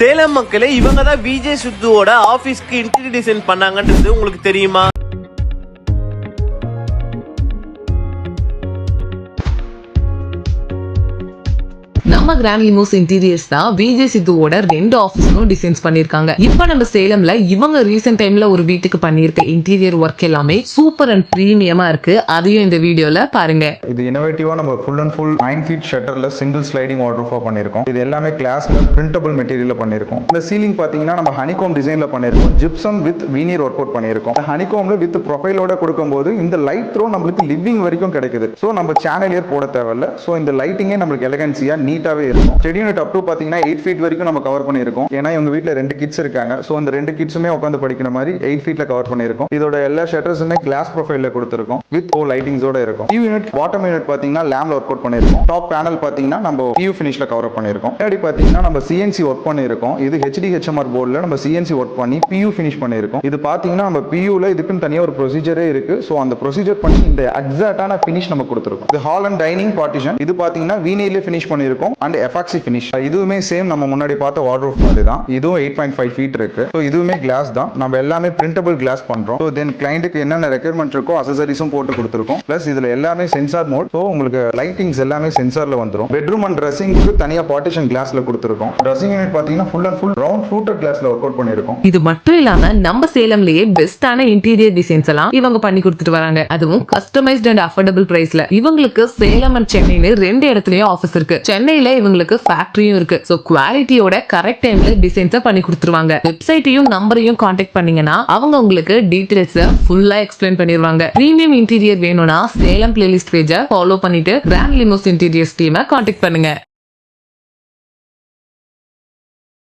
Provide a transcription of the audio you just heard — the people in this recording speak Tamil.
சேலம் மக்களே, இவங்க தான் விஜய் சித்துவோட ஆபீஸ்க்கு இன்டீரியர் டிசைன் பண்ணாங்கன்றது உங்களுக்கு தெரியுமா? நம்ம கிராண்ட் லிமோஸ் இன்டீரியர்ஸ் தான் விஜய் சித்துவோட 2 ஆபீஸ்க்கும் டிசைன்ஸ் பண்ணிருக்காங்க. இப்ப நம்ம சேலம்ல இவங்க ரீசெண்ட் டைம்ல ஒரு வீட்டுக்கு பண்ணிருக்க இன்டீரியர் ஒர்க் எல்லாமே சூப்பர் அண்ட் பிரீமியமா இருக்கு. அதையும் இந்த வீடியோல பாருங்க. இது இனோவேட்டிவா நம்ம ஃபுல் அண்ட் ஃபுல் 9 ஃபீட் ஷட்டர்ல சிங்கிள் ஸ்லைடிங் வார்ட்ரூஃபா பண்ணிருக்கோம். இது எல்லாமே கிளாஸ்ல பிரிண்டபிள் மெட்டீரியல்ல பண்ணிருக்கோம். இந்த சீலிங் பாத்தீங்கன்னா நம்ம ஹனிகோம் டிசைன்ல பண்ணிருக்கோம். ஜிப்சம் வித் வீனியர் ஒர்க் அவுட் பண்ணிருக்கோம். ஹனிகோம்ல வித் ப்ரொஃபைலோட கொடுக்கும்போது இந்த லைட் த்ரோ நம்மளுக்கு லிவிங் வரைக்கும் கிடைக்குது. சோ நம்ம சேனலியர் போட தேவையில்ல. சோ இந்த லைட்டிங்கே நம்மளுக்கு எலகன்சியா நீட்டாவே இருக்கும். ஸ்டெடி யூனிட் அப் டு பாத்தீங்கன்னா 8 ஃபீட் வரைக்கும் நம்ம கவர் பண்ணிருக்கோம். ஏன்னா இவங்க வீட்ல 2 கிட்ஸ் இருக்காங்க. சோ அந்த 2 கிட்ஸுமே உட்காந்து படிக்கிற மாதிரி 8 ஃபீட்ல கவர் பண்ணிருக்கோம். இதோட எல்லா ஷட்டர்ஸுமே கிளாஸ் ப்ரொஃபைல்ல கொடுத்திருக்கோம். வித் ஓ லைட்டிங்ஸோட இருக்கும். டிவி யூனிட் பாட்டம் யூனிட் பாத்தீங்கன்னா லேம்ப்ல ஒர்க் அவுட் பண்ணிருக்கோம். டாப் பேனல் பாத்தீங்கன்னா நம்ம PU ஃபினிஷ்ல கவர் அப் பண்ணிருக்கோம். முன்னாடி பாத்தீங்கன்னா நம்ம CNC ஒர்க் பண்ணிருக்கோம். இது HDHMR போர்டுல நம்ம CNC ஒர்க் பண்ணி PU ஃபினிஷ் பண்ணிருக்கோம். இது பாத்தீங்கன்னா நம்ம PUல இதுக்குன்னு தனியா ஒரு ப்ரொசீஜரே இருக்கு. சோ அந்த ப்ரொசீஜர் பண்ணி இந்த எக்ஸாக்ட்டான ஃபினிஷ் நம்ம கொடுத்திருக்கோம். இது ஹால் அண்ட் டைனிங் பார்ட்டிஷன். இது பாத்தீங்கன்னா வீனியர்ல ஃபினிஷ் பண்ணிருக்கோம் அண்ட் எஃபாக்சி ஃபினிஷ். இதுவுமே சேம் நம்ம முன்னாடி பார்த்த வார்ட்ரூஃப் மாதிரி தான். இதுவும் 8.5 ஃபீட் இருக்கு. ஸோ இதுவுமே கிளாஸ் தான். நம்ம எல்லாமே பிரிண்டபிள் கிளாஸ் பண்றோம். ஸோ தென் கிளைண்ட்டுக்கு என்னென்ன ரெக்யர்மெண்ட் இருக்கோ அசசரிஸும் போட்டு கொடுத்துருக்கோம். பிளஸ் இதுல எல்லாமே சென்சார் மோட். ஸோ உங்களுக்கு லைட்டிங்ஸ் எல்லாமே சென்சார்ல வந்துடும். பெட்ரூம் அண்ட் ட்ரெஸ்ஸிங்க்கு தனியா பார்ட்டிஷன் கிளாஸ்ல கொடுத்துருக்கோம். ட்ரெஸ்ஸிங் யூனிட் பாத்தீங்கன்னா full and full round fluted கிளாஸ்ல ஒர்க் அவுட் பண்ணிருக்கோம். இது மட்டும் இல்லாம நம்ம சேலம்லயே பெஸ்டான இன்டீரியர் டிசைன்ஸ் எல்லாம் இவங்க பண்ணி கொடுத்துட்டு வராங்க. அதுவும் கஸ்டமைஸ்ட் அண்ட் அஃபோர்டபிள் பிரைஸ்ல. இவங்களுக்கு சேலம் அண்ட் சென்னைன்னு 2 இடத்துலயும் ஆஃபீஸ் இருக்கு. சென்னையில இவங்களுக்கு ஃபேக்டரியும் இருக்கு. சோ குவாலிட்டியோட கரெக்ட் டைம்ல டிசைன்ஸை பண்ணி கொடுத்துருவாங்க. வெப்சைட்டையும் நம்பரையும் கான்டாக்ட் பண்ணீங்கன்னா அவங்க உங்களுக்கு டீடைல்ஸ் ஃபுல்லா எக்ஸ்பிளைன் பண்ணிடுவாங்க. பிரீமியம் இன்டீரியர் வேணும்னா சேலம் பிளேலிஸ்ட் பேஜை ஃபாலோ பண்ணிட்டு கிராண்ட் லிமோஸ் இன்டீரியர்ஸ் டீமை கான்டாக்ட் பண்ணுங்க.